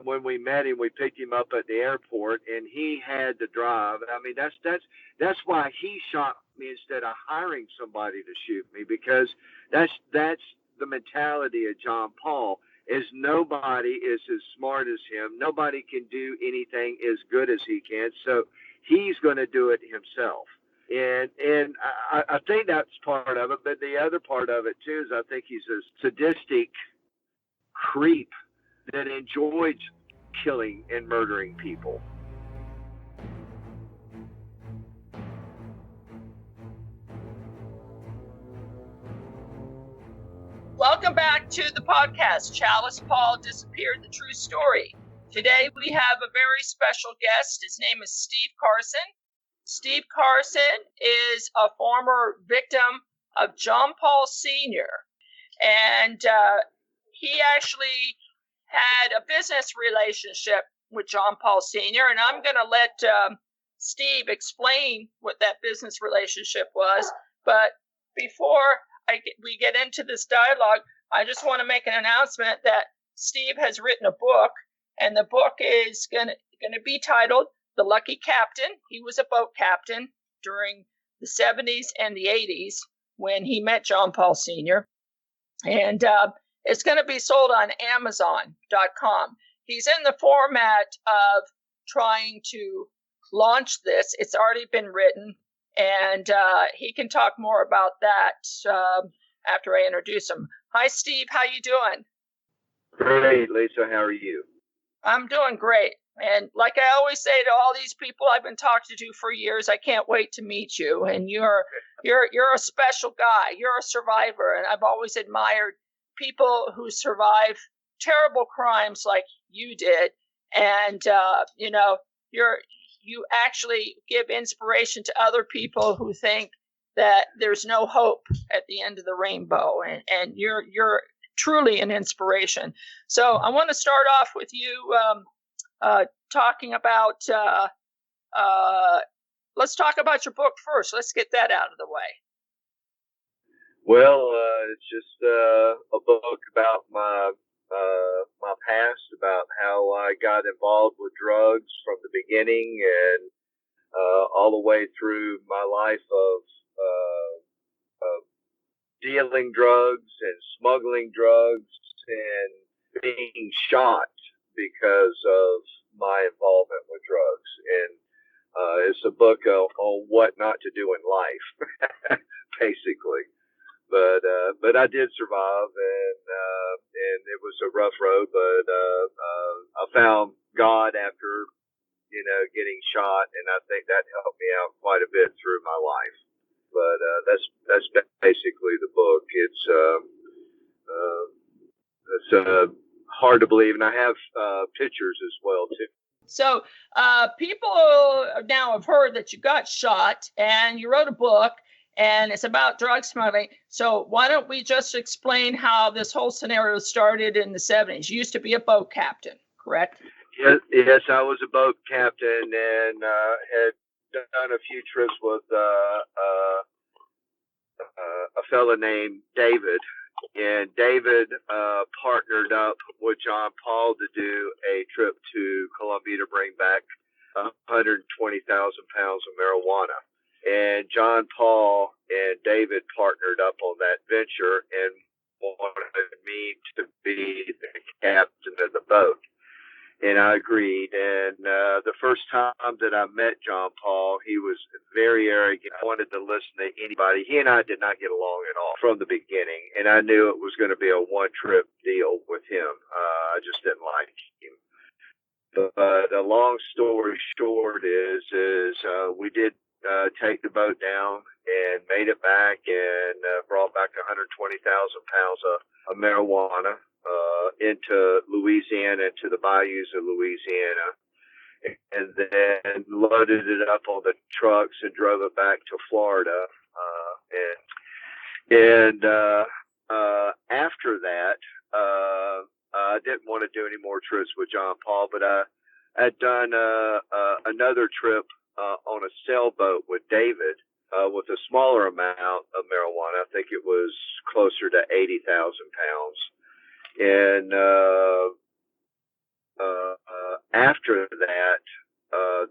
when we met him, we picked him up at the airport, and he had to drive. I mean, that's why he shot me instead of hiring somebody to shoot me, because that's the mentality of John Paul. Is nobody is as smart as him. Nobody can do anything as good as he can. So he's going to do it himself. And I think that's part of it. But the other part of it too is I think he's a sadistic creep that enjoys killing and murdering people. Welcome back to the podcast, Chalice Paul Disappeared, the True Story. Today we have a very special guest. His name is Steve Carson. Steve Carson is a former victim of John Paul Sr. And he actually had a business relationship with John Paul Sr. And I'm going to let Steve explain what that business relationship was. But before we get into this dialogue, I just want to make an announcement that Steve has written a book, and the book is going to be titled The Lucky Captain. He was a boat captain during the 70s and the 80s when he met John Paul Sr. And it's going to be sold on Amazon.com. He's in the format of trying to launch this. It's already been written. And he can talk more about that after I introduce him. Hi, Steve. How you doing? Great, Lisa. How are you? I'm doing great. And like I always say to all these people I've been talking to for years, I can't wait to meet you. And you're a special guy. You're a survivor. And I've always admired people who survive terrible crimes like you did. And, you actually give inspiration to other people who think that there's no hope at the end of the rainbow, and you're truly an inspiration. So I want to start off with you talking about. Let's talk about your book first. Let's get that out of the way. Well, it's just a book about my past, about how I got involved with drugs from the beginning and all the way through my life of dealing drugs and smuggling drugs and being shot because of my involvement with drugs. And it's a book on what not to do in life, basically. But I did survive, and it was a rough road. But I found God after getting shot, and I think that helped me out quite a bit through my life. But that's basically the book. It's hard to believe, and I have pictures as well too. So people now have heard that you got shot, and you wrote a book. And it's about drug smuggling. So why don't we just explain how this whole scenario started in the 70s? You used to be a boat captain, correct? Yes, I was a boat captain and had done a few trips with a fella named David. And David partnered up with John Paul to do a trip to Colombia to bring back 120,000 pounds of marijuana. And John Paul and David partnered up on that venture and wanted me to be the captain of the boat. And I agreed. And the first time that I met John Paul, he was very arrogant. I wanted to listen to anybody. He and I did not get along at all from the beginning. And I knew it was going to be a one-trip deal with him. I just didn't like him. But a long story short is we did take the boat down and made it back and brought back 120,000 pounds of marijuana into Louisiana, into the bayous of Louisiana, and then loaded it up on the trucks and drove it back to Florida. And after that, I didn't want to do any more trips with John Paul, but I had done another trip on a sailboat with David with a smaller amount of marijuana. I think it was closer to 80,000 pounds. And after that,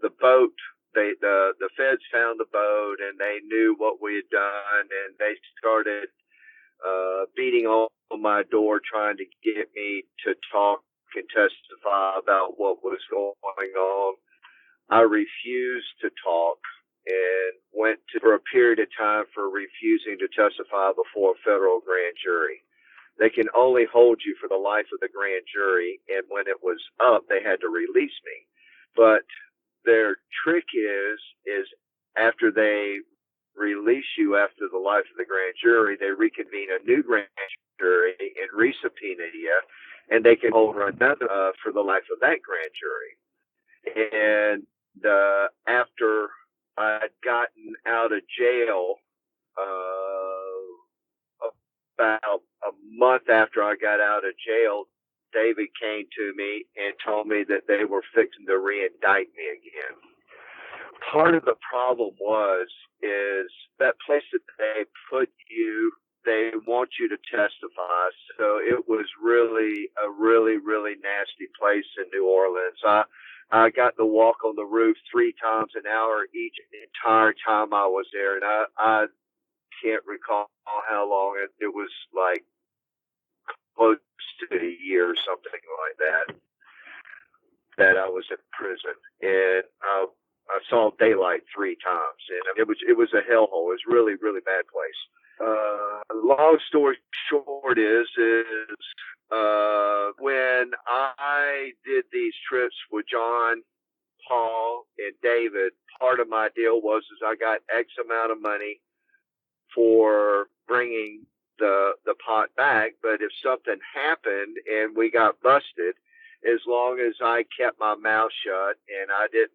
the boat, the feds found the boat and they knew what we had done, and they started beating on my door trying to get me to talk and testify about what was going on. I refused to talk and went to, for a period of time, for refusing to testify before a federal grand jury. They can only hold you for the life of the grand jury, and when it was up, they had to release me. But their trick is after they release you after the life of the grand jury, they reconvene a new grand jury and resubpoena you, and they can hold another for the life of that grand jury. And after I'd gotten out of jail, about a month after I got out of jail, David came to me and told me that they were fixing to re-indict me again. Part of the problem is that place that they put you, they want you to testify. So it was really a really nasty place in New Orleans. I got to walk on the roof 3 times an hour each entire time I was there, and I can't recall how long. It was like close to a year or something like that I was in prison, and I saw daylight 3 times, and it was a hellhole. It was really bad place. Long story short is when I did these trips with John, Paul, and David, part of my deal was I got X amount of money for bringing the pot back, but if something happened and we got busted, as long as I kept my mouth shut and I didn't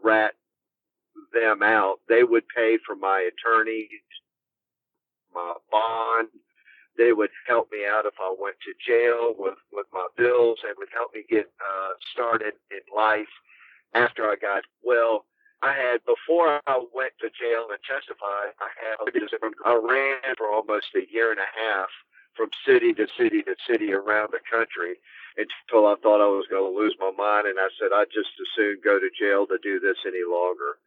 rat them out, they would pay for my attorneys, my bond. They would help me out if I went to jail with my bills, and would help me get started in life after I got well. Before I went to jail and testified, I ran for almost a year and a half from city to city to city around the country until I thought I was going to lose my mind. And I said, I'd just as soon go to jail to do this any longer.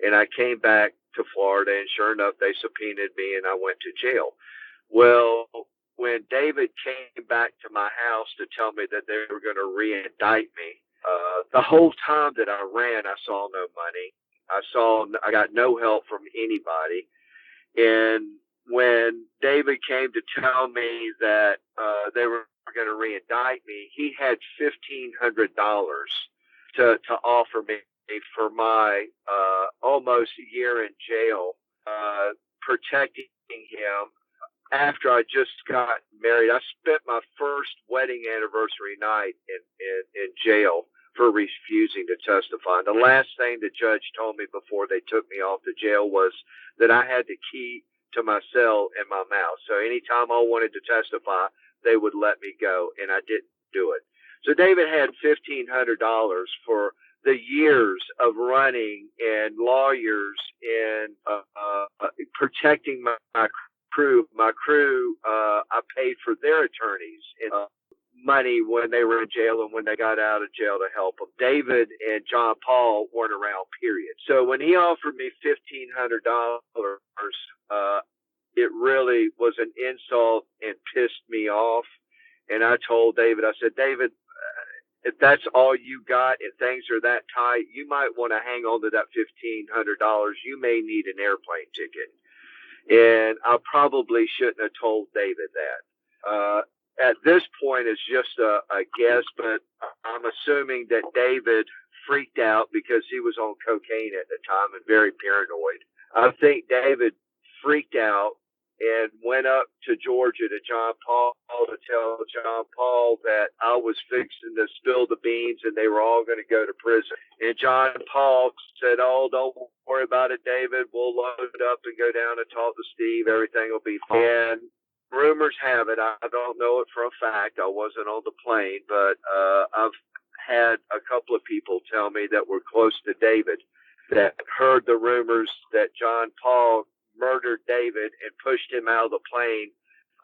And I came back to Florida, and sure enough, they subpoenaed me and I went to jail. Well, when David came back to my house to tell me that they were going to re-indict me, the whole time that I ran, I saw no money. I got no help from anybody. And when David came to tell me that they were going to re-indict me, he had $1,500 to offer me for my almost year in jail, protecting him. After I just got married, I spent my first wedding anniversary night in jail for refusing to testify. And the last thing the judge told me before they took me off to jail was that I had the key to my cell in my mouth. So anytime I wanted to testify, they would let me go, and I didn't do it. So David had $1,500 for the years of running and lawyers and protecting my crew. My crew, I paid for their attorneys and money when they were in jail and when they got out of jail to help them. David and John Paul weren't around, period. So when he offered me $1,500, it really was an insult and pissed me off. And I told David, I said, David, if that's all you got and things are that tight, you might want to hang on to that $1,500. You may need an airplane ticket. And I probably shouldn't have told David that. At this point, it's just a guess, but I'm assuming that David freaked out because he was on cocaine at the time and very paranoid. I think David freaked out and went up to Georgia to John Paul to tell John Paul that I was fixing to spill the beans and they were all going to go to prison. And John Paul said, oh, don't worry about it, David. We'll load it up and go down and talk to Steve. Everything will be fine. And rumors have it, I don't know it for a fact, I wasn't on the plane, but I've had a couple of people tell me that were close to David that heard the rumors that John Paul murdered David and pushed him out of the plane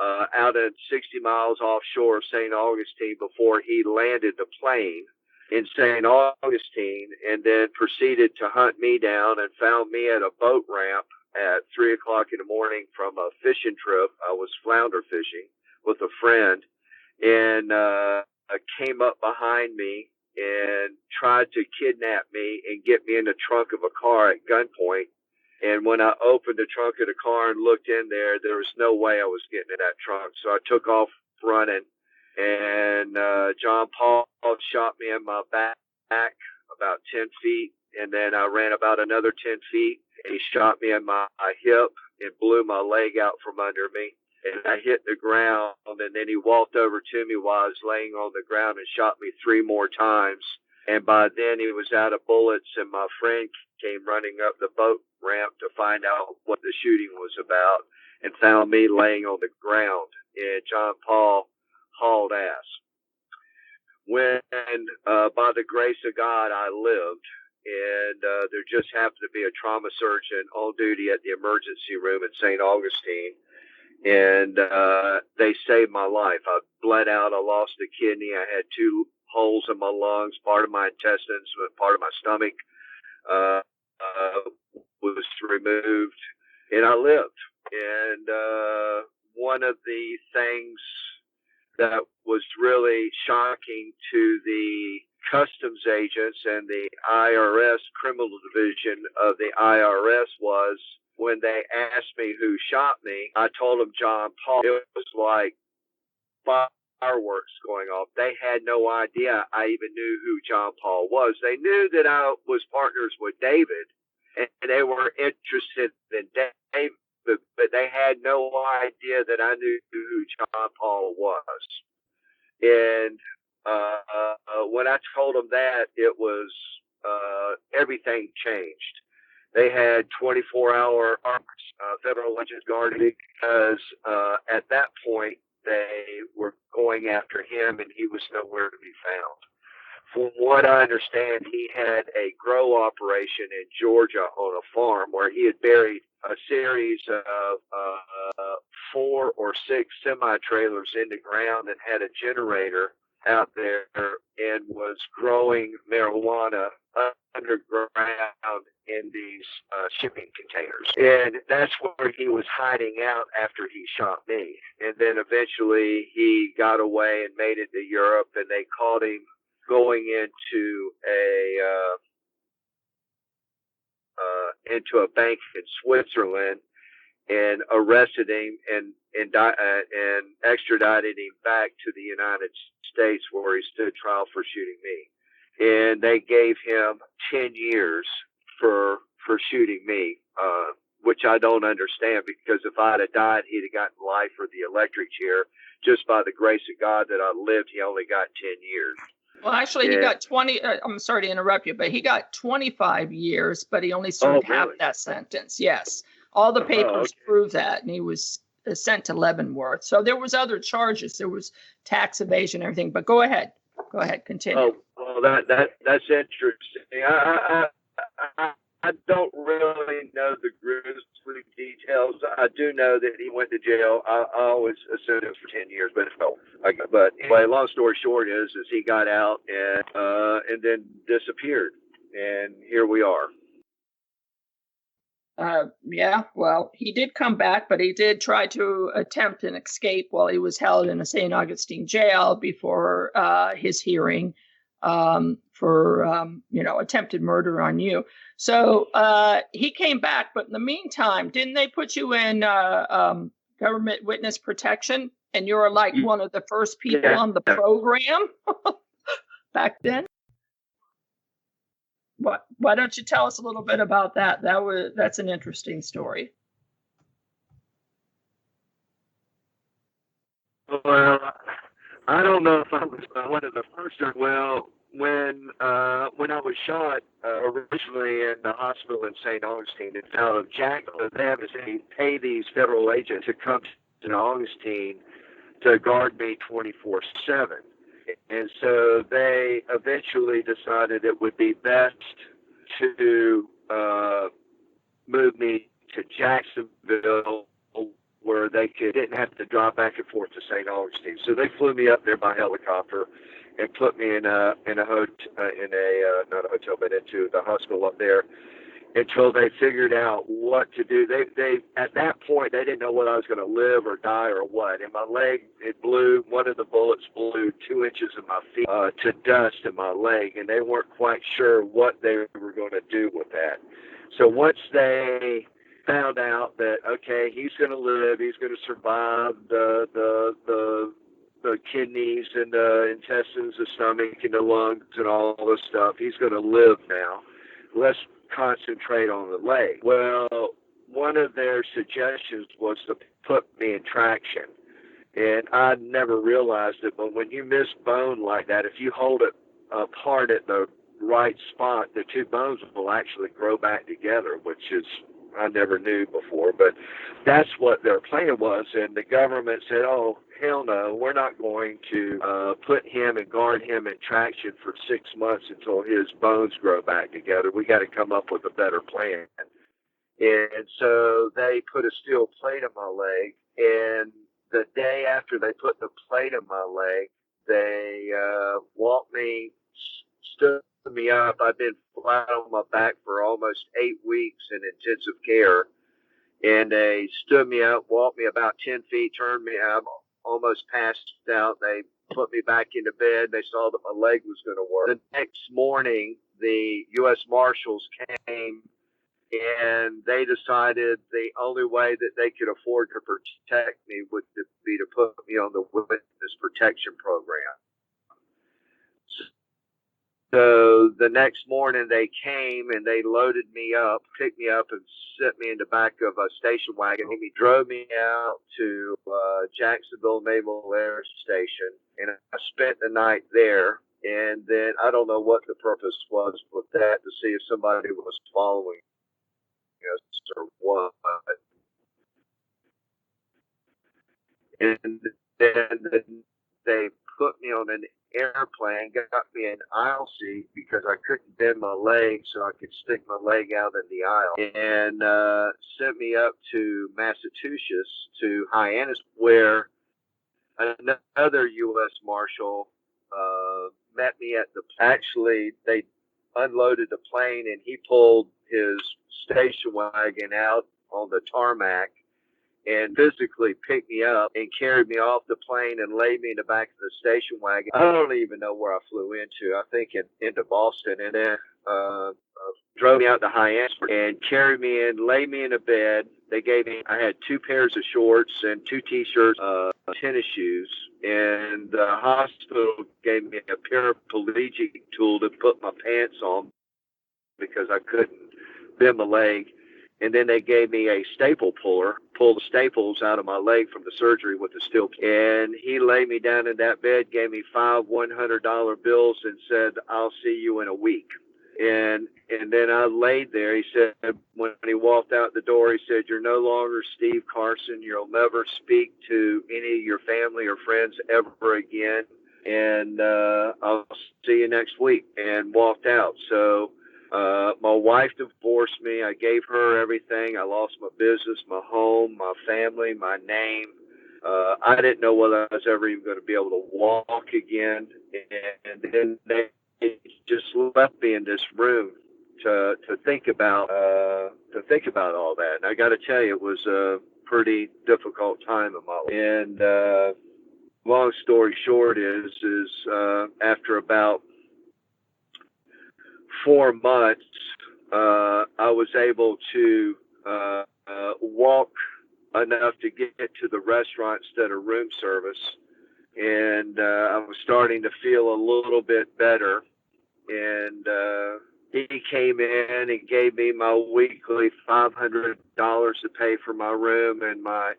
out at 60 miles offshore of St. Augustine before he landed the plane. in St. Augustine, and then proceeded to hunt me down and found me at a boat ramp at 3 o'clock in the morning from a fishing trip. I was flounder fishing with a friend, and came up behind me and tried to kidnap me and get me in the trunk of a car at gunpoint. And when I opened the trunk of the car and looked in there, there was no way I was getting in that trunk. So I took off running, and John Paul shot me in my back about 10 feet, and then I ran about another 10 feet. He shot me in my hip and blew my leg out from under me, and I hit the ground, and then he walked over to me while I was laying on the ground and shot me 3 more times. And by then he was out of bullets, and my friend came running up the boat ramp to find out what the shooting was about, and found me laying on the ground, and John Paul hauled ass. When, by the grace of God, I lived, and there just happened to be a trauma surgeon on duty at the emergency room in St. Augustine, and they saved my life. I bled out. I lost a kidney. I had 2 holes in my lungs, part of my intestines, part of my stomach was removed, and I lived. And one of the things that was really shocking to the customs agents and the IRS criminal division of the IRS was when they asked me who shot me, I told them John Paul. It was like fireworks going off. They had no idea I even knew who John Paul was. They knew that I was partners with David, and they were interested in David, but they had no idea that I knew who John Paul was. And when I told them that, it was everything changed. They had 24-hour federal agents guarding because at that point they were going after him, and he was nowhere to be found. From what I understand, he had a grow operation in Georgia on a farm where he had buried a series of 4 or 6 semi-trailers in the ground and had a generator out there and was growing marijuana underground in these shipping containers. And that's where he was hiding out after he shot me. And then eventually he got away and made it to Europe, and they caught him going into a bank in Switzerland and arrested him and extradited him back to the United States, where he stood trial for shooting me. And they gave him 10 years for shooting me, which I don't understand, because if I'd have died, he'd have gotten life or the electric chair. Just by the grace of God that I lived, he only got 10 years. Well, actually, he got 20. I'm sorry to interrupt you, but he got 25 years, but he only served half that sentence. Yes. All the papers prove that, and he was sent to Leavenworth. So there was other charges. There was tax evasion and everything. But go ahead. Go ahead. Continue. Oh, well, that's interesting. I don't really know the gruesome details. I do know that he went to jail. I always assumed it was for 10 years, but no. But anyway, long story short is he got out and then disappeared, and here we are. Yeah, well, he did come back, but he did try to attempt an escape while he was held in a St. Augustine jail before his hearing for attempted murder on you. So he came back, but in the meantime, didn't they put you in government witness protection? And you were like one of the first people on the program back then? Why don't you tell us a little bit about that? That's an interesting story. Well, I don't know if I was one of the first. Well, when I was shot originally in the hospital in St. Augustine, they found Jack. They have to pay these federal agents to come to St. Augustine to guard me 24/7. And so they eventually decided it would be best to move me to Jacksonville, where they didn't have to drive back and forth to St. Augustine. So they flew me up there by helicopter, and put me in a not a hotel, but into the hospital up there until they figured out what to do. They at that point they didn't know whether I was going to live or die or what. And my leg, it blew. One of the bullets blew 2 inches of my feet to dust in my leg, and they weren't quite sure what they were going to do with that. So once they found out that okay, he's going to live, he's going to survive the kidneys and the intestines, the stomach and the lungs and all this stuff, he's going to live now. Let's concentrate on the leg. Well, one of their suggestions was to put me in traction. And I never realized it, but when you miss bone like that, if you hold it apart at the right spot, the two bones will actually grow back together, which is I never knew before. But that's what their plan was. And the government said, oh, hell no, we're not going to put him and guard him in traction for 6 months until his bones grow back together. We got to come up with a better plan. And so they put a steel plate in my leg, and the day after they put the plate in my leg, they walked me, stood me up. I've been flat on my back for almost 8 weeks in intensive care, and they stood me up, walked me about 10 feet, turned me out, almost passed out. They put me back into bed. They saw that my leg was going to work. The next morning, the U.S. Marshals came, and they decided the only way that they could afford to protect me would be to put me on the witness protection program. So the next morning they came and they loaded me up, picked me up and set me in the back of a station wagon. He drove me out to Jacksonville Naval Air Station, and I spent the night there. And then I don't know what the purpose was with that, to see if somebody was following us or what. And then they put me on an airplane, got me an aisle seat because I couldn't bend my leg so I could stick my leg out in the aisle, and sent me up to Massachusetts, to Hyannis, where another U.S. Marshal met me at actually they unloaded the plane and he pulled his station wagon out on the tarmac and physically picked me up and carried me off the plane and laid me in the back of the station wagon. I don't even know where I flew into. I think into Boston, and then drove me out to Hyannis and carried me in, laid me in a bed. They gave me, I had 2 pairs of shorts and 2 t-shirts, tennis shoes, and the hospital gave me a paraplegic tool to put my pants on because I couldn't bend my leg. And then they gave me a staple puller, pulled the staples out of my leg from the surgery with the steel. And he laid me down in that bed, gave me 5 $100 bills and said, I'll see you in a week. And then I laid there. He said, when he walked out the door, he said, you're no longer Steve Carson. You'll never speak to any of your family or friends ever again. And I'll see you next week. And walked out. So my wife divorced me. I gave her everything. I lost my business, my home, my family, my name. I didn't know whether I was ever even going to be able to walk again. And then they just left me in this room to think about all that. And I got to tell you, it was a pretty difficult time in my life. And long story short is after about 4 months, I was able to walk enough to get to the restaurant instead of room service. And I was starting to feel a little bit better. And he came in and gave me my weekly $500 to pay for my room and my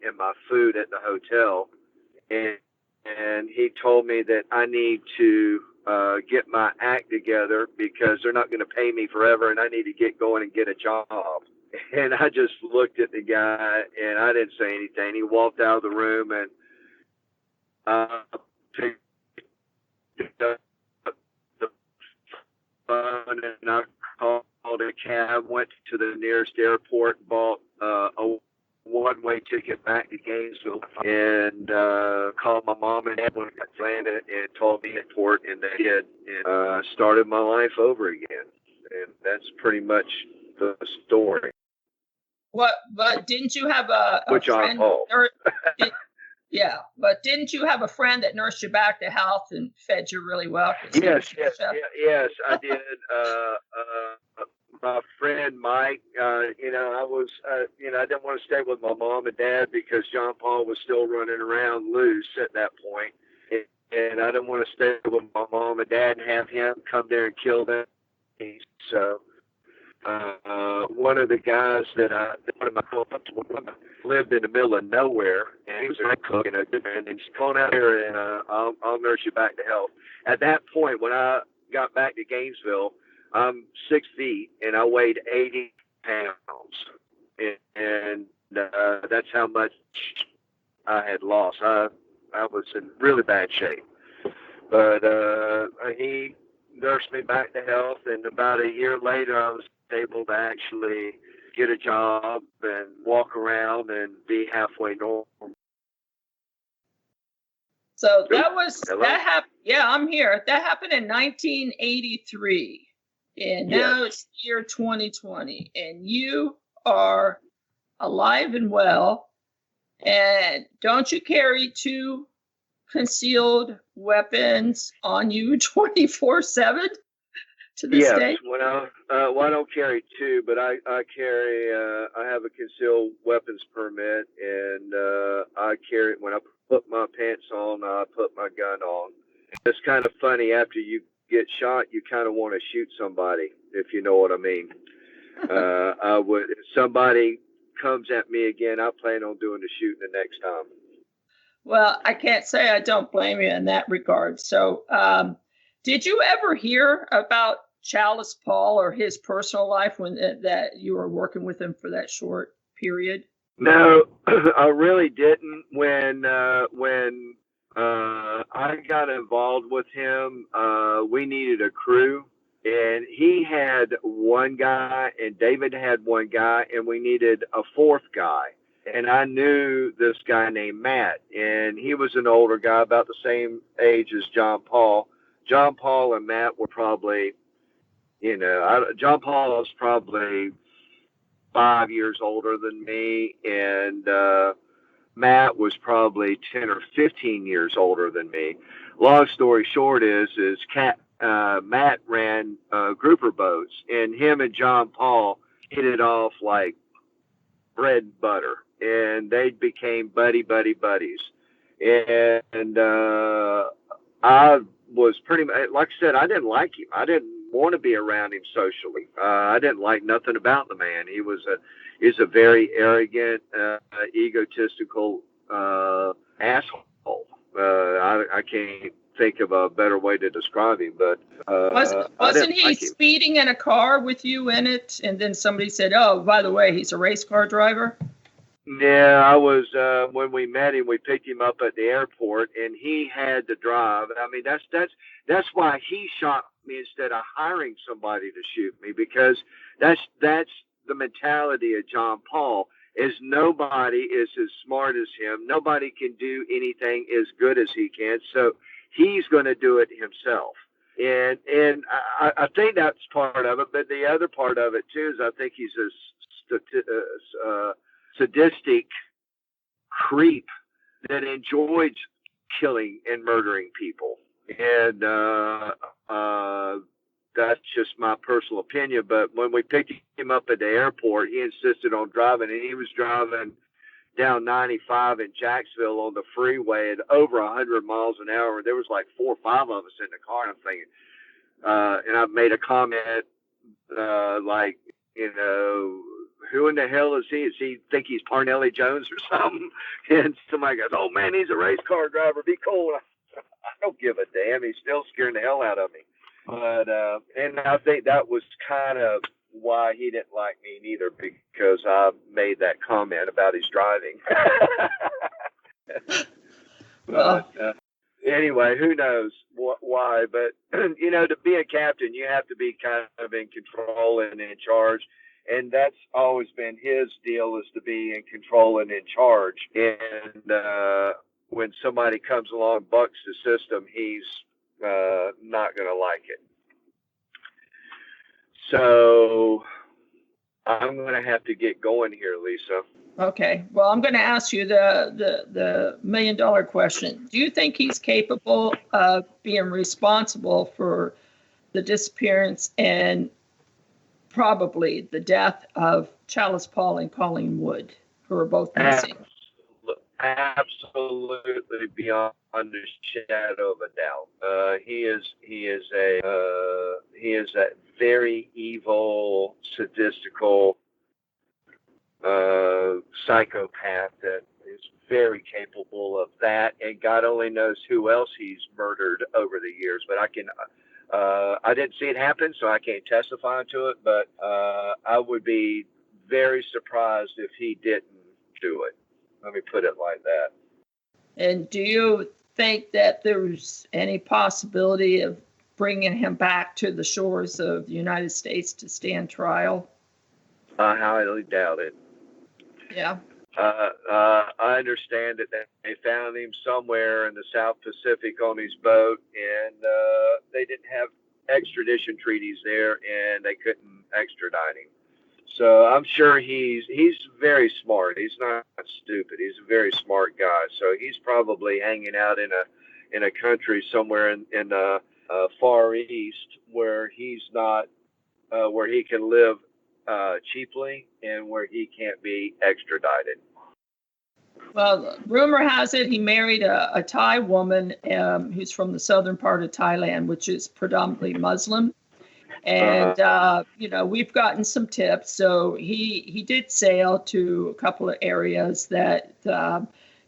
food at the hotel. And he told me that I need to get my act together because they're not going to pay me forever, and I need to get going and get a job. And I just looked at the guy, and I didn't say anything. He walked out of the room, and picked up the phone, and I called a cab, went to the nearest airport, bought a $1 one-way ticket back to Gainesville, and called my mom and dad when I got to Atlanta and told me at port, and they did, and started my life over again. And that's pretty much the story. What? But didn't you have a With John friend? Paul. Yeah, but didn't you have a friend that nursed you back to health and fed you really well? Yes, I did. My friend Mike, I was, I didn't want to stay with my mom and dad because John Paul was still running around loose at that point, and I didn't want to stay with my mom and dad and have him come there and kill them. So one of the guys that one of my co-workers lived in the middle of nowhere, and he was a cook and he's going out here and I'll nurse you back to health. At that point, when I got back to Gainesville, I'm 6 feet and I weighed 80 pounds, and that's how much I had lost. I was in really bad shape, but he nursed me back to health, and about a year later, I was able to actually get a job and walk around and be halfway normal. So that happened. Yeah, I'm here. That happened in 1983, and now it's year 2020, and you are alive and well. And don't you carry 2 concealed weapons on you 24/7 to this day? Yes, I don't carry 2, but I carry. I have a concealed weapons permit, and I carry it when I put my pants on. I put my gun on. It's kind of funny. After you get shot, you kind of want to shoot somebody, if you know what I mean. I would. If somebody comes at me again, I plan on doing the shooting the next time. Well, I can't say I don't blame you in that regard. So, did you ever hear about Chalice Paul or his personal life when that you were working with him for that short period? No, I really didn't. When I got involved with him, we needed a crew, and he had one guy, and David had one guy, and we needed a 4th guy. And I knew this guy named Matt, and he was an older guy, about the same age as John Paul. John Paul and Matt were probably, John Paul was probably 5 years older than me, and Matt was probably 10 or 15 years older than me. Long story short is Matt ran grouper boats, and him and John Paul hit it off like bread and butter, and they became buddies. And I was pretty much, like I said, I didn't like him. I didn't want to be around him socially. I didn't like nothing about the man. He's a very arrogant, egotistical asshole. I can't think of a better way to describe him, but wasn't he speeding in a car with you in it, and then somebody said, "Oh, by the way, he's a race car driver"? Yeah, I was. When we met him, we picked him up at the airport, and he had to drive. I mean, that's why he shot me instead of hiring somebody to shoot me, because that's the mentality of John Paul. Is nobody is as smart as him. Nobody can do anything as good as he can. So he's going to do it himself. And I think that's part of it. But the other part of it, too, is I think he's a sadistic creep that enjoys killing and murdering people. And that's just my personal opinion. But when we picked him up at the airport, he insisted on driving, and he was driving down 95 in Jacksonville on the freeway at over 100 miles an hour. There was like 4 or 5 of us in the car, and I'm thinking, and I made a comment like, who in the hell is he? Does he think he's Parnelli Jones or something? And somebody goes, "Oh man, he's a race car driver. Be cool." I don't give a damn. He's still scaring the hell out of me. But and I think that was kind of why he didn't like me neither, because I made that comment about his driving. But anyway, who knows why? But to be a captain, you have to be kind of in control and in charge. and that's always been his deal, is to be in control and in charge. And when somebody comes along, bucks the system, he's not going to like it. So I'm going to have to get going here, Lisa. Okay. Well, I'm going to ask you the $1 million question. Do you think he's capable of being responsible for the disappearance and probably the death of Chalice Paul and Colleen Wood, who are both missing? Absolutely, beyond a shadow of a doubt. He is a very evil, sadistical psychopath that is very capable of that, and God only knows who else he's murdered over the years. But I didn't see it happen, so I can't testify to it. But I would be very surprised if he didn't do it. Let me put it like that. And do you think that there's any possibility of bringing him back to the shores of the United States to stand trial? I highly doubt it. Yeah. I understand that they found him somewhere in the South Pacific on his boat, and they didn't have extradition treaties there, and they couldn't extradite him. So I'm sure he's very smart. He's not stupid. He's a very smart guy. So he's probably hanging out in a country somewhere in the Far East where he's not where he can live cheaply and where he can't be extradited. Well, rumor has it he married a Thai woman who's from the southern part of Thailand, which is predominantly Muslim. And, we've gotten some tips. So he did sail to a couple of areas that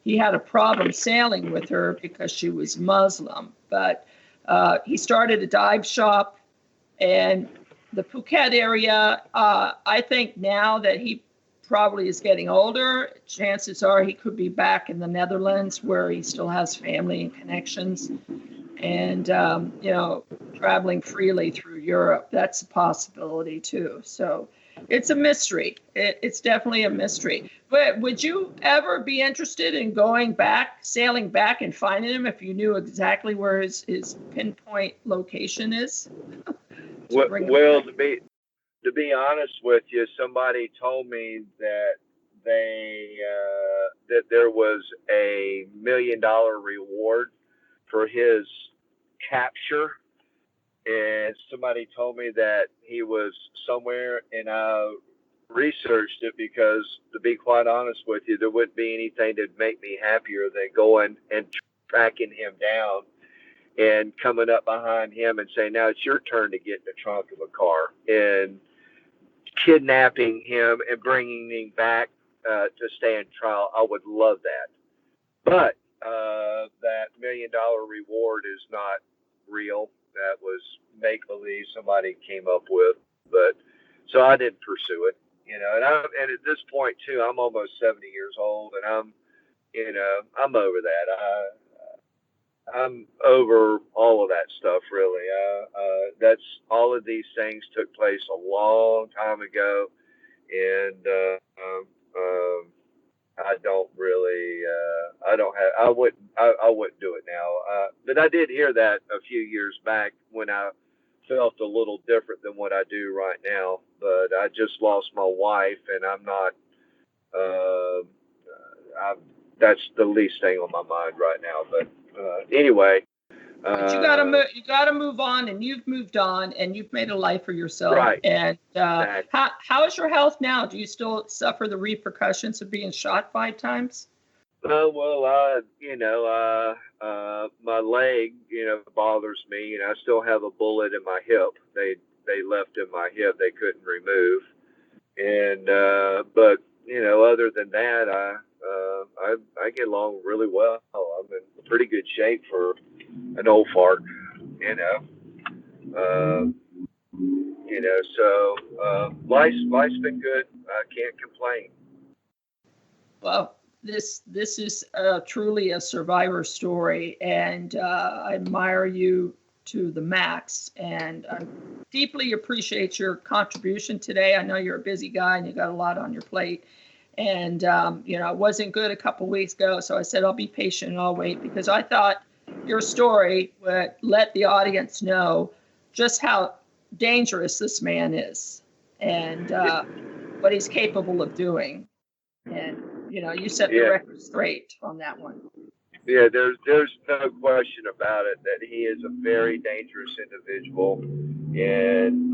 he had a problem sailing with her because she was Muslim. But he started a dive shop, and the Phuket area, I think now that he probably is getting older, chances are he could be back in the Netherlands where he still has family and connections. And, traveling freely through Europe, that's a possibility too. So it's a mystery. It's definitely a mystery. But would you ever be interested in going back, sailing back and finding him if you knew exactly where his pinpoint location is? Well, to be honest with you, somebody told me that that there was a $1 million reward for his capture, and somebody told me that he was somewhere, and I researched it because, to be quite honest with you, there wouldn't be anything that'd make me happier than going and tracking him down and coming up behind him and saying, now it's your turn to get in the trunk of a car, and kidnapping him and bringing him back to stand trial. I would love that. But that $1 million reward is not real. That was make-believe somebody came up with. But so I didn't pursue it, and at this point too, I'm almost 70 years old, and I'm over that. I'm over all of that stuff, really. That's all of these things took place a long time ago, and I don't really, I wouldn't do it now. But I did hear that a few years back when I felt a little different than what I do right now. But I just lost my wife, and I'm not. That's the least thing on my mind right now. But anyway. But you gotta move on, and you've moved on, and you've made a life for yourself. Right. And Exactly. how is your health now? Do you still suffer the repercussions of being shot 5 times? My leg, bothers me, and I still have a bullet in my hip. They left in my hip. They couldn't remove. And but other than that, I get along really well. I'm in pretty good shape for an old fart, So life's been good. I can't complain. Well, this is truly a survivor story, and I admire you to the max. And I deeply appreciate your contribution today. I know you're a busy guy and you got a lot on your plate. And, it wasn't good a couple weeks ago. So I said, I'll be patient and I'll wait, because I thought your story would let the audience know just how dangerous this man is and what he's capable of doing. And, you set the record straight on that one. Yeah, there's no question about it that he is a very dangerous individual, and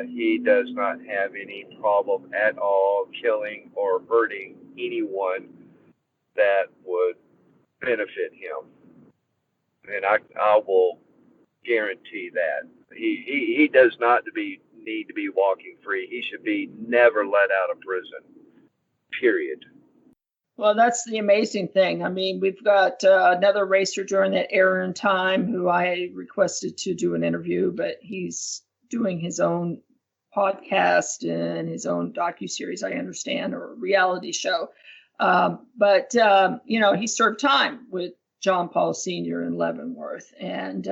he does not have any problem at all killing or hurting anyone that would benefit him. And I will guarantee that he does not need to be walking free. He should be never let out of prison. Period. Well, that's the amazing thing. I mean, we've got another racer during that era in time who I requested to do an interview, but he's doing his own podcast and his own docuseries, I understand, or reality show. But he served time with John Paul Sr. in Leavenworth. And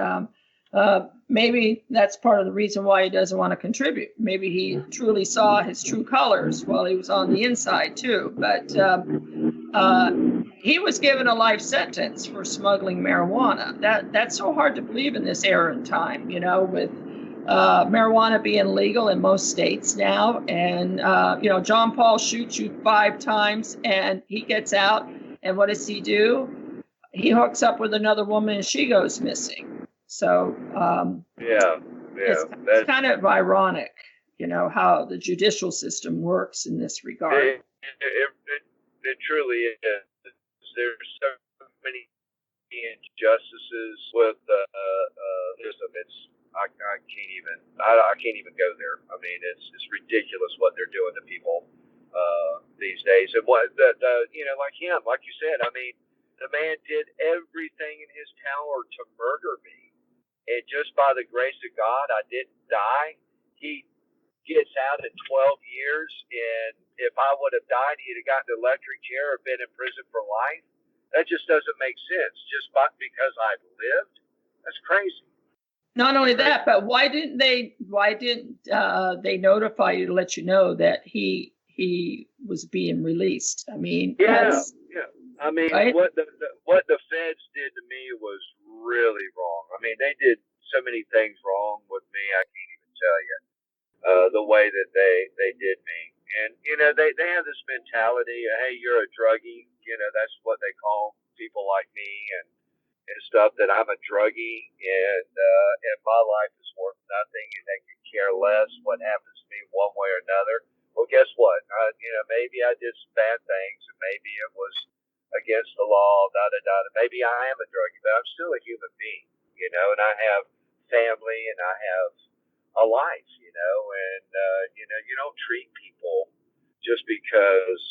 maybe that's part of the reason why he doesn't want to contribute. Maybe he truly saw his true colors while he was on the inside, too. But he was given a life sentence for smuggling marijuana. That's so hard to believe in this era and time, with marijuana being legal in most states now. And, John Paul shoots you 5 times and he gets out. And what does he do? He hooks up with another woman and she goes missing. So it's kind of ironic, how the judicial system works in this regard. It truly is. There's so many injustices with the system. I can't even go there. I mean, it's ridiculous what they're doing to people these days. And what like him, like you said, I mean, the man did everything in his power to murder me, and just by the grace of God, I didn't die. He gets out in 12 years, and if I would have died, he'd have gotten an electric chair or been in prison for life. That just doesn't make sense. Just because I lived, that's crazy. Not only that, but why didn't they notify you to let you know that he was being released? I mean, yeah. I mean, right? what the feds did to me was really wrong. I mean, they did so many things wrong with me. I can't even tell you the way that they did me. And they have this mentality. Hey, you're a druggie. That's what they call people like me and stuff. That I'm a druggie and my life is worth nothing, and they could care less what happens to me one way or another. Well, guess what? Maybe I did some bad things, and maybe it was against the law, maybe I am a druggie, but I'm still a human being, and I have family and I have a life, and you don't treat people just because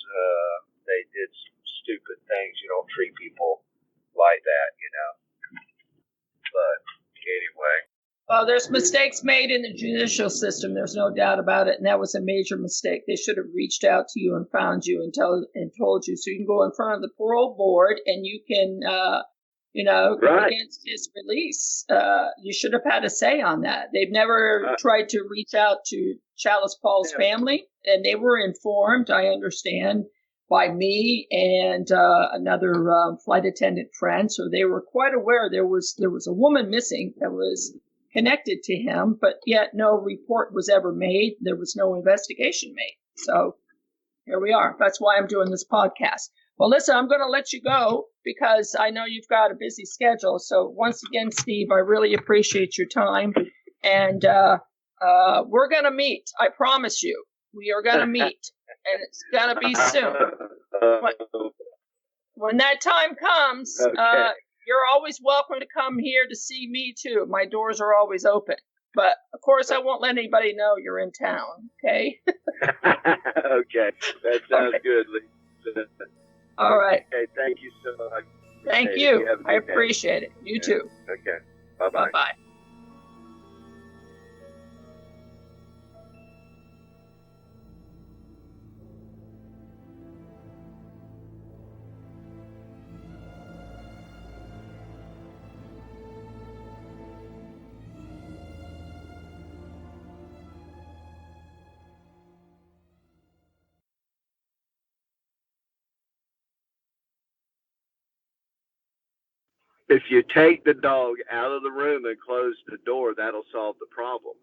they did some stupid things. You don't treat people like that, But anyway. Well, there's mistakes made in the judicial system. There's no doubt about it. And that was a major mistake. They should have reached out to you and found you and told you. So you can go in front of the parole board and you can, right. against his release. You should have had a say on that. They've never tried to reach out to Chalice Paul's family. And they were informed, I understand, by me and another flight attendant friend. So they were quite aware there was a woman missing that was connected to him, but yet no report was ever made. There was no investigation made. So here we are. That's why I'm doing this podcast. Well, listen, I'm going to let you go because I know you've got a busy schedule. So once again, Steve, I really appreciate your time. And we're going to meet. I promise you. We are going to meet. And it's going to be soon. When that time comes, okay. You're always welcome to come here to see me, too. My doors are always open. But, of course, I won't let anybody know you're in town, okay? Okay. That sounds good, Lisa. All right. Okay, thank you so much. Thank you. I appreciate it. You too. Okay. Bye-bye. Bye-bye. If you take the dog out of the room and close the door, that'll solve the problem.